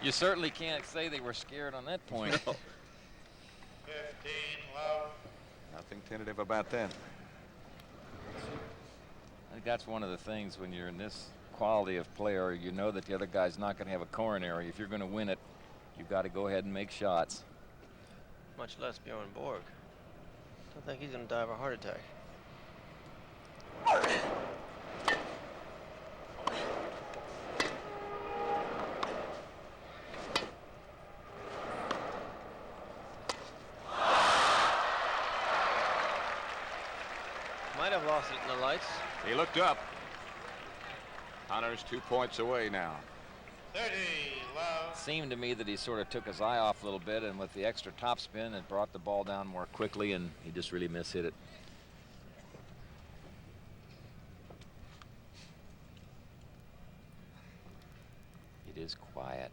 You certainly can't say they were scared on that point. No. 15 love. Nothing tentative about that. I think that's one of the things when you're in this quality of player, you know that the other guy's not going to have a coronary. If you're going to win it, you've got to go ahead and make shots. Much less Bjorn Borg. Don't think he's going to die of a heart attack. Might have lost it in the lights. He looked up. Connors 2 points away now. 30 love. Seemed to me that he sort of took his eye off a little bit, and with the extra topspin, it brought the ball down more quickly, and he just really mishit it. It is quiet.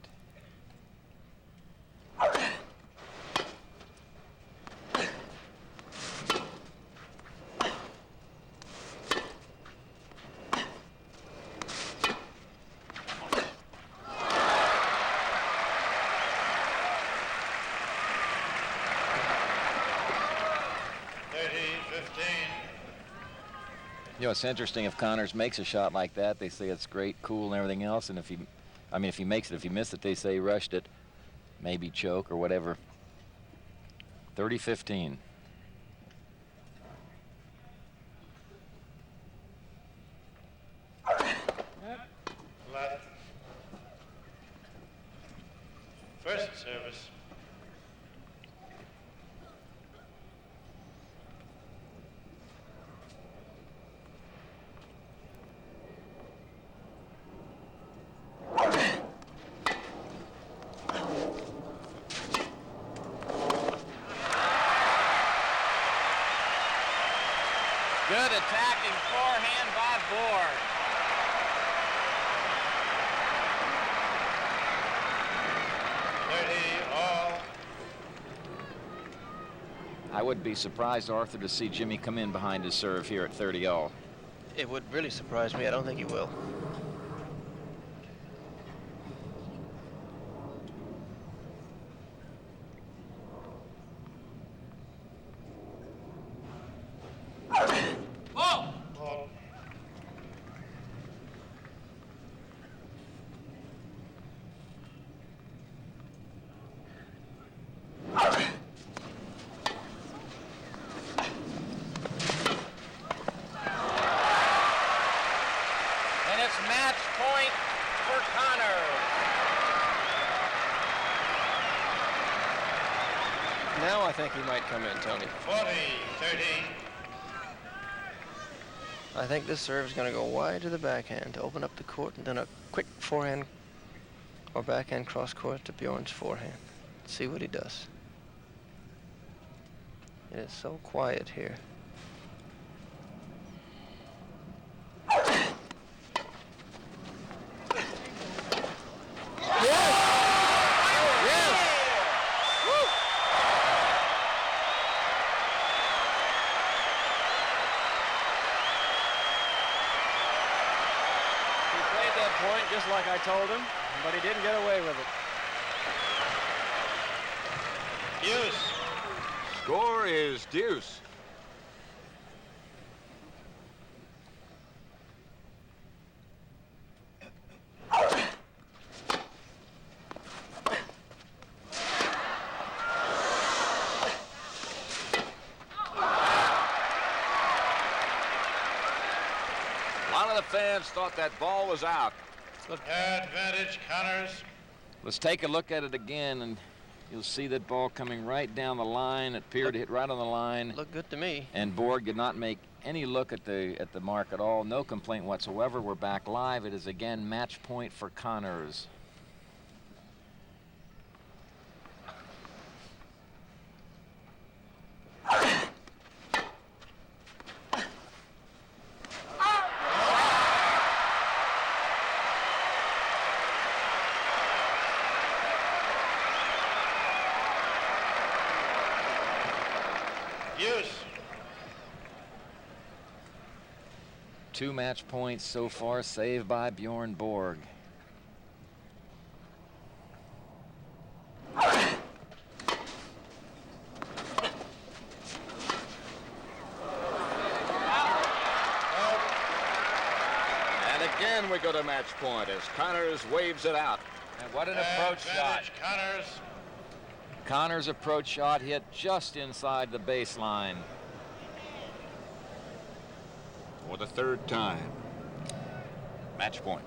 You know, it's interesting if Connors makes a shot like that, they say it's great, cool, and everything else. And if he makes it, if he missed it, they say he rushed it, maybe choke or whatever. 30-15. Flat. First service. Good attacking forehand by Borg. I would be surprised, Arthur, to see Jimmy come in behind his serve here at 30-all. It would really surprise me. I don't think he will. And it's match point for Connors. Now I think he might come in, Tony. 40-30. I think this serve is going to go wide to the backhand to open up the court, and then a quick forehand or backhand cross court to Bjorn's forehand. See what he does. It is so quiet here. Just like I told him, but he didn't get away with it. Deuce. Score is deuce. A lot of the fans thought that ball was out. Advantage, Connors. Let's take a look at it again, and you'll see that ball coming right down the line. It appeared to hit right on the line. Looked good to me. And Borg did not make any look at the mark at all. No complaint whatsoever. We're back live. It is again match point for Connors. Deuce. 2 match points so far, saved by Bjorn Borg. And we go to match point as Connors waves it out. And what an approach shot. Advantage, Connors. Connors' approach shot hit just inside the baseline. For the third time. Match point.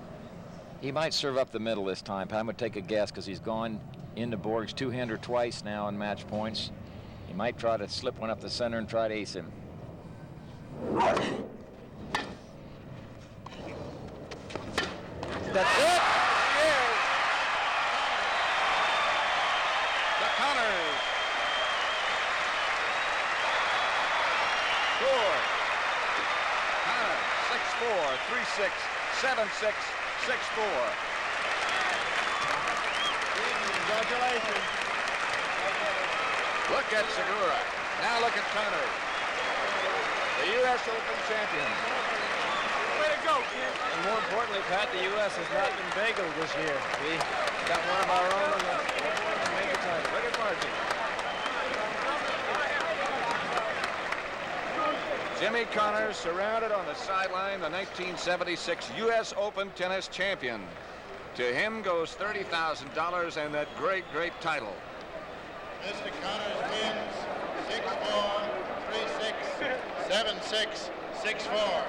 He might serve up the middle this time. Pat would take a guess because he's gone into Borg's two-hander twice now in match points. He might try to slip one up the center and try to ace him. That's it. The Connors. Score. Connors 6-4, 3-6, 7-6, 6-4. Congratulations. Look at Segura. Now look at Connors. The U.S. Open champion. Way to go, kid. And more importantly, Pat, the U.S. has not been bageled this year. We got one of our own on the major title. Look at Margie. Jimmy Connors surrounded on the sideline, the 1976 U.S. Open tennis champion. To him goes $30,000 and that great, great title. Mr. Connors wins 6-4, 3-6, 7-6, 6-4.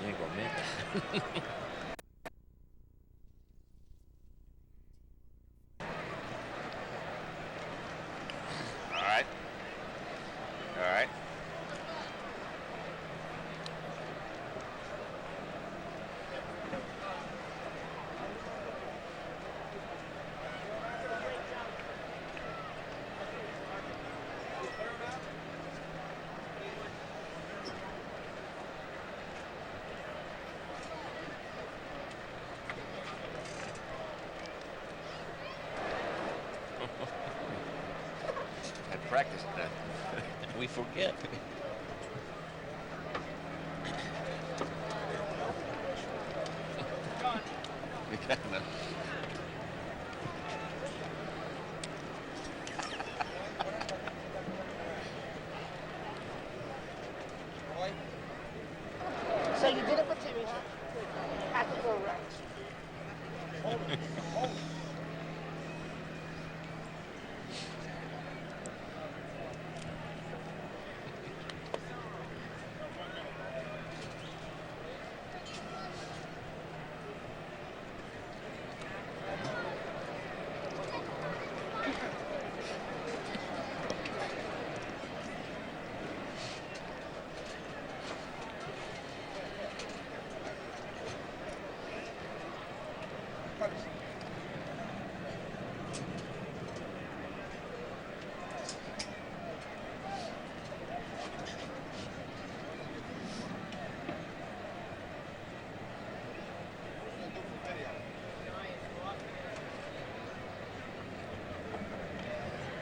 You ain't gonna make it. All right. All right. I practiced that. We forget. So you did it for Jimmy, huh? I can go right.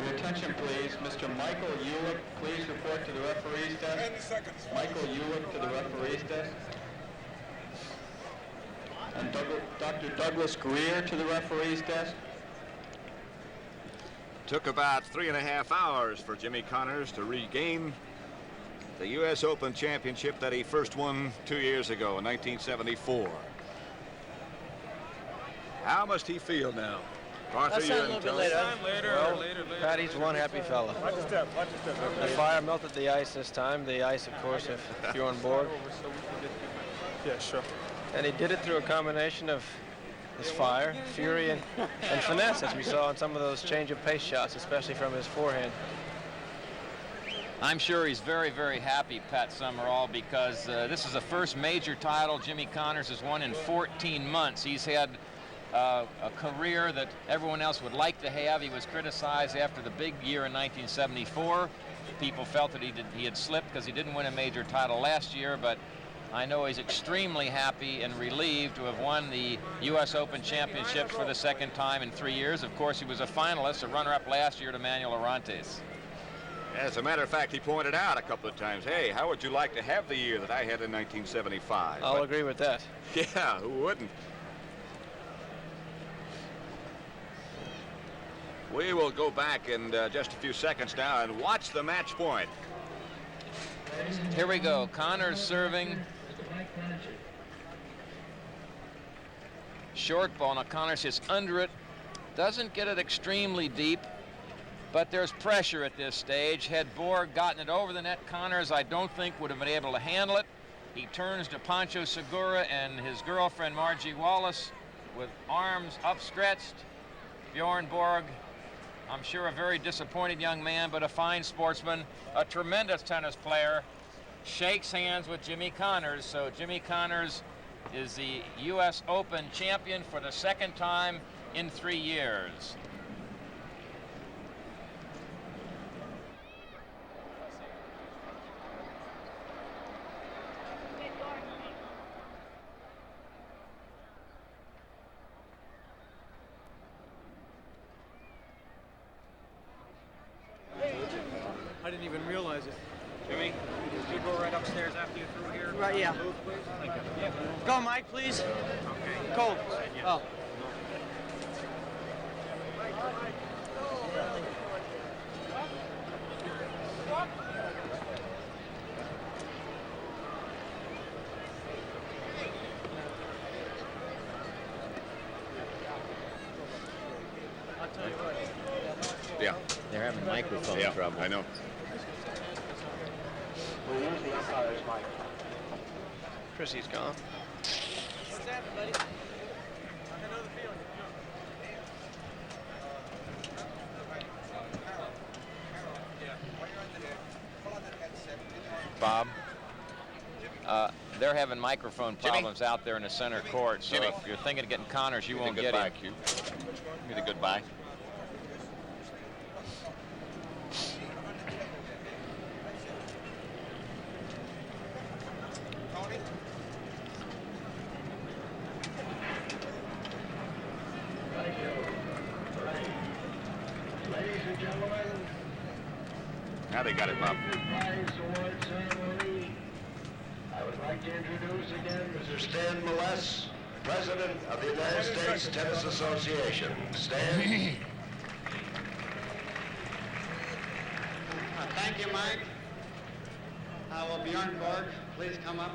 Your attention, please. Mr. Michael Ulick, please report to the referee's desk. 10 seconds. Michael Ulick to the referee's desk. And Dr. Douglas Greer to the referee's desk. Took about 3.5 hours for Jimmy Connors to regain the U.S. Open championship that he first won 2 years ago in 1974. How must he feel now? Arthur, That's a you're little in bit touch. later. Well, Patty's one happy fella. The fire melted the ice this time. The ice, of course, if you're on board. Yeah, sure. And he did it through a combination of his fire, fury, and finesse, as we saw in some of those change of pace shots, especially from his forehand. I'm sure he's very, very happy, Pat Summerall, because this is the first major title Jimmy Connors has won in 14 months. He's had a career that everyone else would like to have. He was criticized after the big year in 1974. People felt that he had slipped because he didn't win a major title last year, but I know he's extremely happy and relieved to have won the U.S. Open Championships for the second time in 3 years. Of course, he was a finalist, a runner-up last year to Manuel Orantes. As a matter of fact, he pointed out a couple of times, hey, how would you like to have the year that I had in 1975? I'll agree with that. Yeah, who wouldn't? We will go back in just a few seconds now and watch the match point. Here we go. Connors serving. Short ball. Now Connors is under it. Doesn't get it extremely deep, but there's pressure at this stage. Had Borg gotten it over the net, Connors, I don't think, would have been able to handle it. He turns to Pancho Segura and his girlfriend, Margie Wallace, with arms upstretched. Bjorn Borg, I'm sure a very disappointed young man, but a fine sportsman, a tremendous tennis player, shakes hands with Jimmy Connors. So Jimmy Connors is the U.S. Open champion for the second time in 3 years. I didn't even realize it. Jimmy, did you go right upstairs after you threw here? Right, yeah. Thank you. Go, Mike, please. Okay. Cold. Oh. Yeah. They're having microphone Yeah, trouble. I know. Chrissy's gone. What's happening, buddy? I know the feeling. Bob, they're having microphone problems out there in the center court, so Jimmy. if you're thinking of getting Connors, you Give me won't the get goodbye him. cue. Give me the goodbye. Now they got it, Bob. I would like to introduce again Mr. Stan Moless, President of the United States Tennis Association. Stan? Thank you, Mike. Will Bjorn Borg please come up?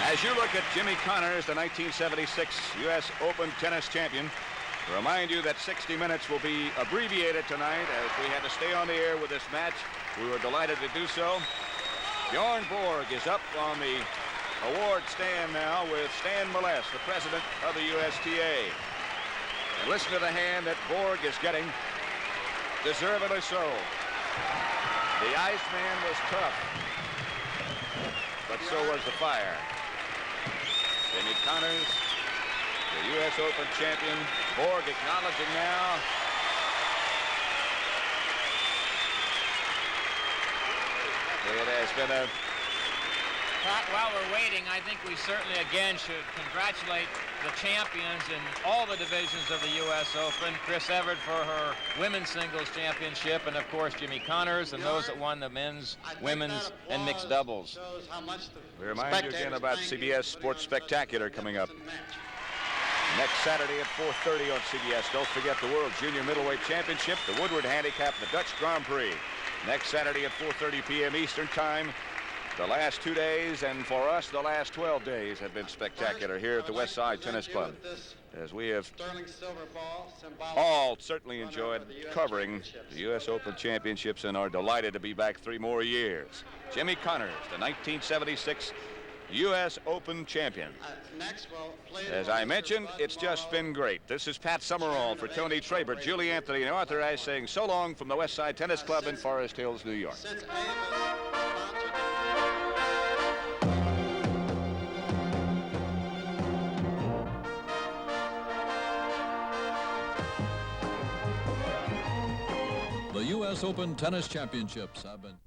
As you look at Jimmy Connors, the 1976 U.S. Open tennis champion, remind you that 60 Minutes will be abbreviated tonight as we had to stay on the air with this match. We were delighted to do so. Bjorn Borg is up on the award stand now with Stan Moless, the president of the USTA. And listen to the hand that Borg is getting, deservedly so. The Iceman was tough, but so was the fire. Jimmy Connors, the U.S. Open champion. Borg acknowledging now. It has been a... Pat, while we're waiting, I think we certainly again should congratulate the champions in all the divisions of the U.S. Open. Chris Evert for her women's singles championship, and of course Jimmy Connors and those that won the men's, women's, and mixed doubles. We remind you again about CBS Sports Spectacular coming up next Saturday at 4:30 on CBS. Don't forget the World Junior Middleweight Championship, the Woodward Handicap, and the Dutch Grand Prix. Next Saturday at 4:30 p.m. Eastern Time. The last 2 days, and for us, the last 12 days have been spectacular here at the West Side Tennis Club, as we have all certainly enjoyed covering the U.S. Open Championships and are delighted to be back 3 more years. Jimmy Connors, the 1976 U.S. Open champion. As I mentioned, it's just been great. This is Pat Summerall for Tony Trabert, Julie Anthony, and Arthur Ashe saying so long from the West Side Tennis Club in Forest Hills, New York. The U.S. Open Tennis Championships have been